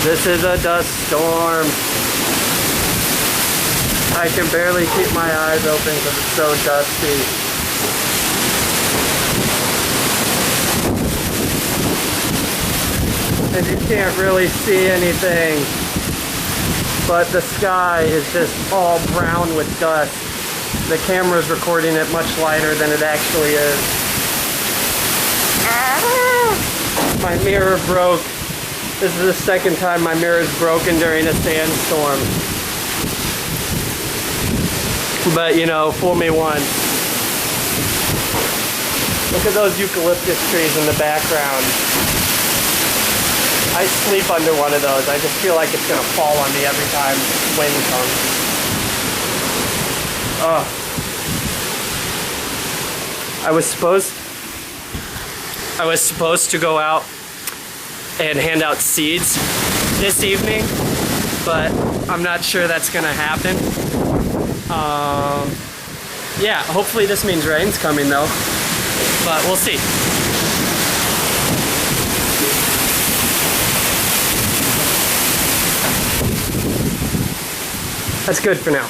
This is a dust storm. I can barely keep my eyes open because it's so dusty. And you can't really see anything. But the sky is just all brown with dust. The camera's recording it much lighter than it actually is. My mirror broke. This is the second time my mirror is broken during a sandstorm. But you know, fool me once. Look at those eucalyptus trees in the background. I sleep under one of those. I just feel like it's gonna fall on me every time wind comes. Oh. I was supposed to go out and hand out seeds this evening, but I'm not sure that's gonna happen. Yeah, hopefully this means rain's coming though, but we'll see. That's good for now.